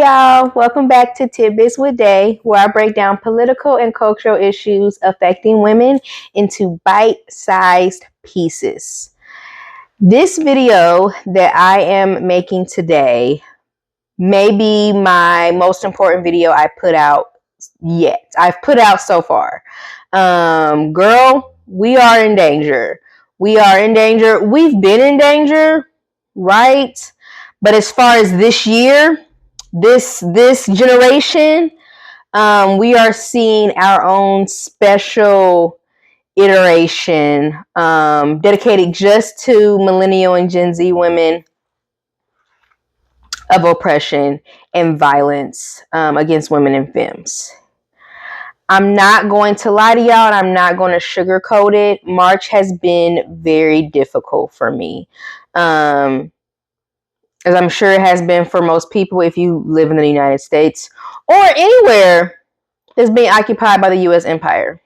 y'all. Welcome back to Tidbits with Day, where I break down political and cultural issues affecting women into bite-sized pieces. This video that I am making today may be my most important video I put out yet. I've put out so far. Girl, we are in danger. We are in danger. We've been in danger, right? But as far as this year, this generation, we are seeing our own special iteration dedicated just to millennial and Gen Z women of oppression and violence against women and femmes. I'm not going to lie to y'all, and I'm not going to sugarcoat it. March has been very difficult for me. As I'm sure it has been for most people if you live in the United States or anywhere that's being occupied by the U.S. empire.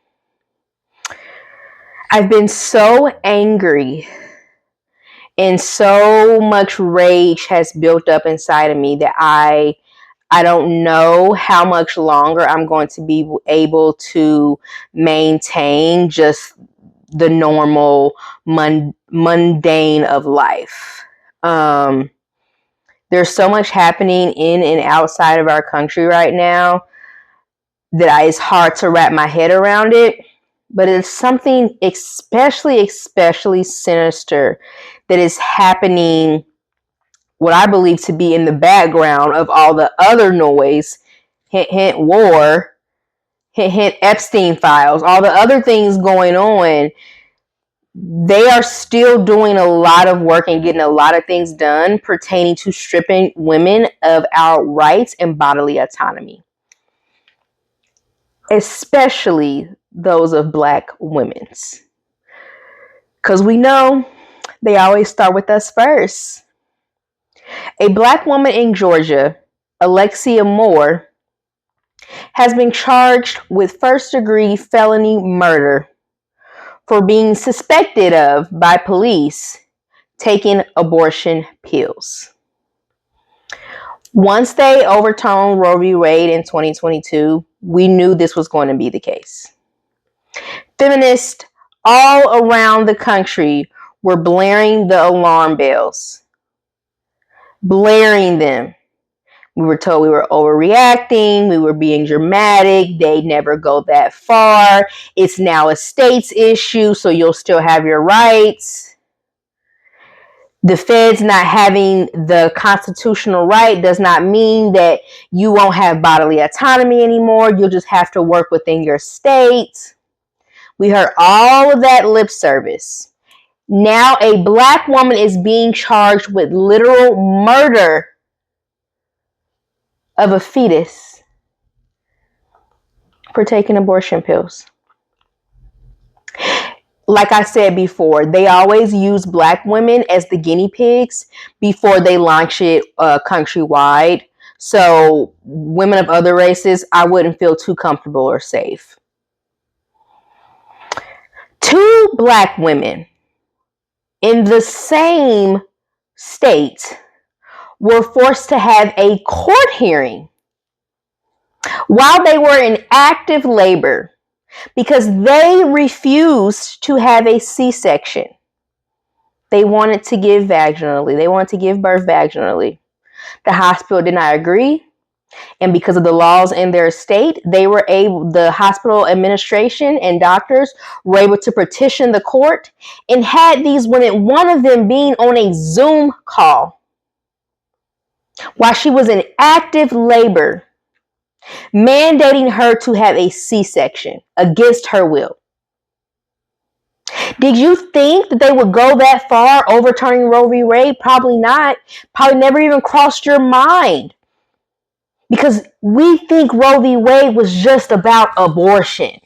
I've been so angry and so much rage has built up inside of me that I don't know how much longer I'm going to be able to maintain just the normal mundane of life. There's so much happening in and outside of our country right now that it's hard to wrap my head around it. But it's something especially sinister that is happening, what I believe to be in the background of all the other noise. Hint, hint, war. Hint, hint, Epstein files. All the other things going on. They are still doing a lot of work and getting a lot of things done pertaining to stripping women of our rights and bodily autonomy, especially those of Black women's. Because we know they always start with us first. A Black woman in Georgia, Alexia Moore, has been charged with first-degree felony murder for being suspected of, by police, taking abortion pills. Once they overturned Roe v. Wade in 2022, we knew this was going to be the case. Feminists all around the country were blaring the alarm bells. Blaring them. We were told we were overreacting, we were being dramatic, they never go that far. It's now a state's issue, so you'll still have your rights. The feds not having the constitutional right does not mean that you won't have bodily autonomy anymore. You'll just have to work within your state. We heard all of that lip service. Now a Black woman is being charged with literal murder of a fetus for taking abortion pills. Like I said before, they always use Black women as the guinea pigs before they launch it countrywide. So women of other races, I wouldn't feel too comfortable or safe. 2 Black women in the same state were forced to have a court hearing while they were in active labor because they refused to have a C-section. They wanted to give vaginally. They wanted to give birth vaginally. The hospital did not agree. And because of the laws in their state, the hospital administration and doctors were able to petition the court and had these women, one of them being on a Zoom call while she was in active labor, mandating her to have a C-section against her will. Did you think that they would go that far overturning Roe v. Wade? Probably not. Probably never even crossed your mind. Because we think Roe v. Wade was just about abortion.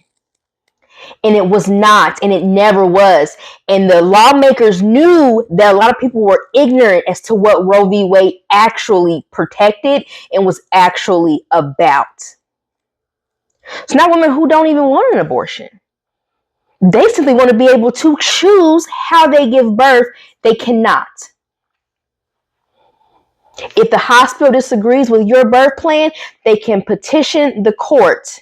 And it was not, and it never was. And the lawmakers knew that a lot of people were ignorant as to what Roe v. Wade actually protected and was actually about. It's not women who don't even want an abortion. They simply want to be able to choose how they give birth. They cannot. If the hospital disagrees with your birth plan, they can petition the court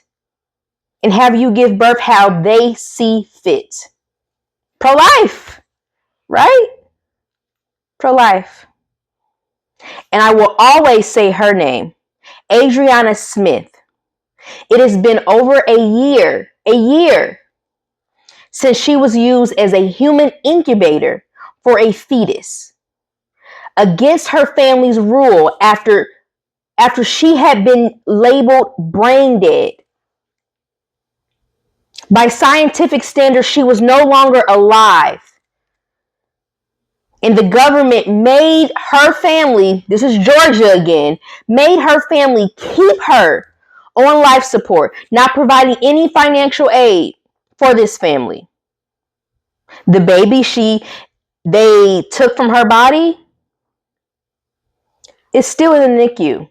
and have you give birth how they see fit. Pro-life, right? Pro-life. And I will always say her name, Adriana Smith. It has been over a year since she was used as a human incubator for a fetus against her family's rule after she had been labeled brain dead. By scientific standards, she was no longer alive. And the government made her family, this is Georgia again, made her family keep her on life support, not providing any financial aid for this family. The baby they took from her body is still in the NICU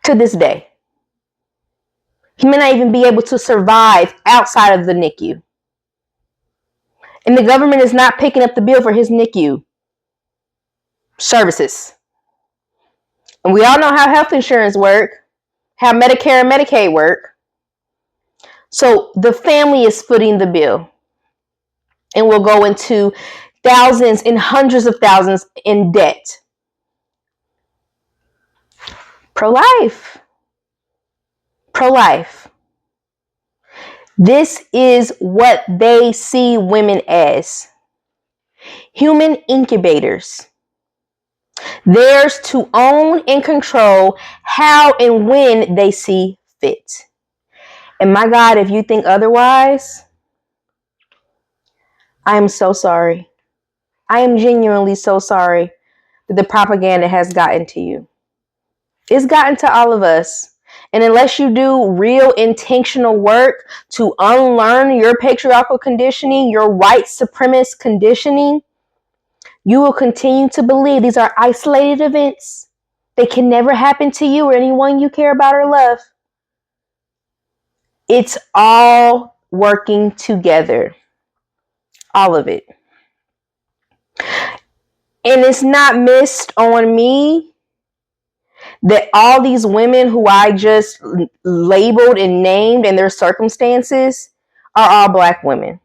to this day. He may not even be able to survive outside of the NICU. And the government is not picking up the bill for his NICU services. And we all know how health insurance work, how Medicare and Medicaid work. So the family is footing the bill. And will go into thousands and hundreds of thousands in debt. Pro-life. Pro-life. This is what they see women as. Human incubators. Theirs to own and control how and when they see fit. And my God, if you think otherwise, I am so sorry. I am genuinely so sorry that the propaganda has gotten to you. It's gotten to all of us. And unless you do real intentional work to unlearn your patriarchal conditioning, your white supremacist conditioning, you will continue to believe these are isolated events. They can never happen to you or anyone you care about or love. It's all working together. All of it. And it's not missed on me that all these women who I just labeled and named and their circumstances are all Black women.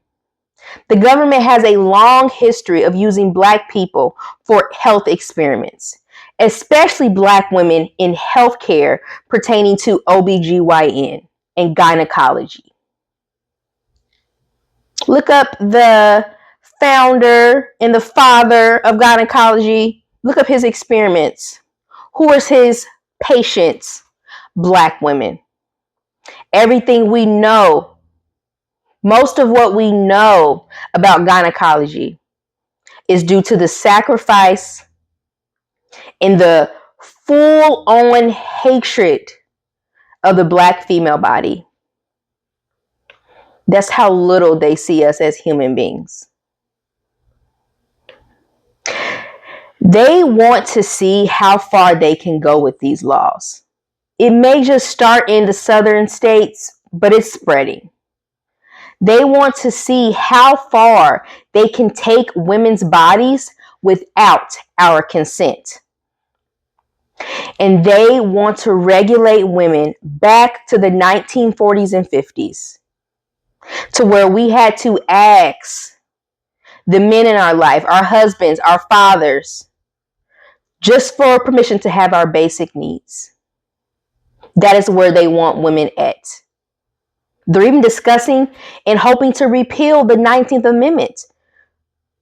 The government has a long history of using Black people for health experiments, especially Black women in healthcare pertaining to OBGYN and gynecology. Look up the founder and the father of gynecology. Look up his experiments. Who is his patients? Black women. Everything we know, most of what we know about gynecology is due to the sacrifice and the full-on hatred of the Black female body. That's how little they see us as human beings. They want to see how far they can go with these laws. It may just start in the southern states, but it's spreading. They want to see how far they can take women's bodies without our consent. And they want to regulate women back to the 1940s and 50s, to where we had to ask the men in our life, our husbands, our fathers, just for permission to have our basic needs. That is where they want women at. They're even discussing and hoping to repeal the 19th Amendment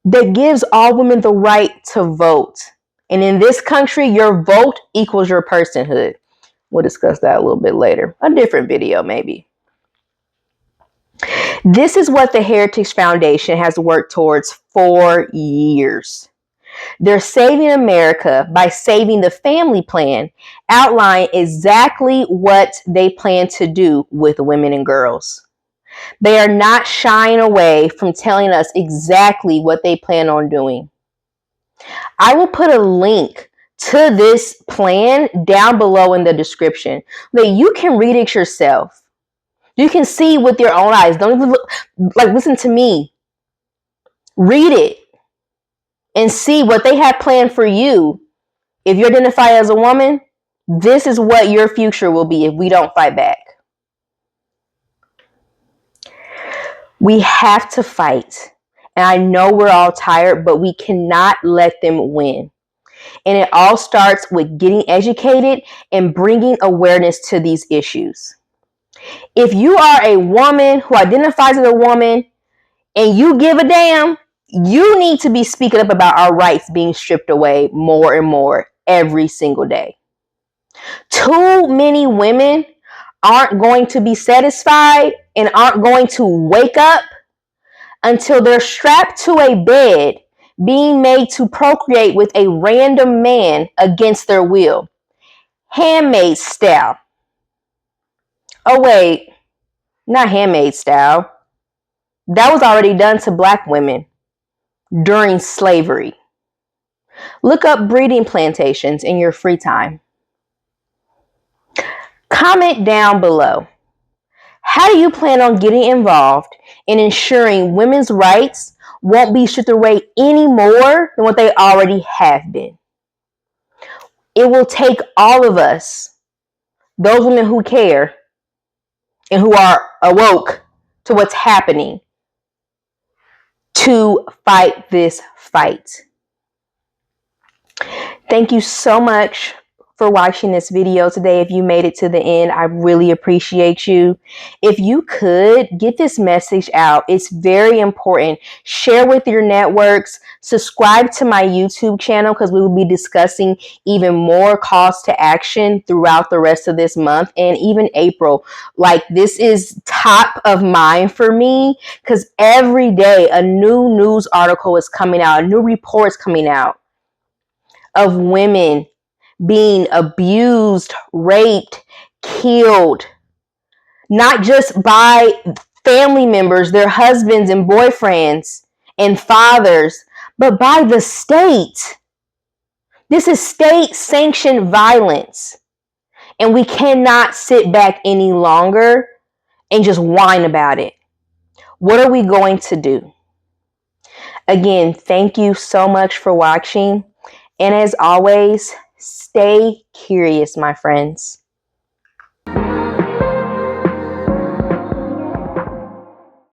that gives all women the right to vote. And in this country, your vote equals your personhood. We'll discuss that a little bit later. A different video, maybe. This is what the Heritage Foundation has worked towards for years. They're saving America by saving the family plan, outline exactly what they plan to do with women and girls. They are not shying away from telling us exactly what they plan on doing. I will put a link to this plan down below in the description that you can read it yourself. You can see with your own eyes. Don't even look, listen to me. Read it and see what they have planned for you If you identify as a woman, this is what your future will be if we don't fight back. We have to fight. And I know we're all tired, but we cannot let them win. And it all starts with getting educated and bringing awareness to these issues. If you are a woman who identifies as a woman and you give a damn, you need to be speaking up about our rights being stripped away more and more every single day. Too many women aren't going to be satisfied and aren't going to wake up until they're strapped to a bed being made to procreate with a random man against their will. Handmaid style. Oh, wait, not handmaid style. That was already done to black women during slavery. Look up breeding plantations in your free time. Comment down below. How do you plan on getting involved in ensuring women's rights won't be stripped away any more than what they already have been? It will take all of us, those women who care and who are awoke to what's happening, to fight this fight. Thank you so much for watching this video today. If you made it to the end, I really appreciate you. If you could get this message out, it's very important. Share with your networks, subscribe to my YouTube channel because we will be discussing even more calls to action throughout the rest of this month and even April. Like, this is top of mind for me because every day a new news article is coming out, a new report is coming out of women being abused, raped, killed, not just by family members, their husbands and boyfriends and fathers, but by the state. This is state-sanctioned violence. And we cannot sit back any longer and just whine about it. What are we going to do? Again, thank you so much for watching. And as always, stay curious, my friends.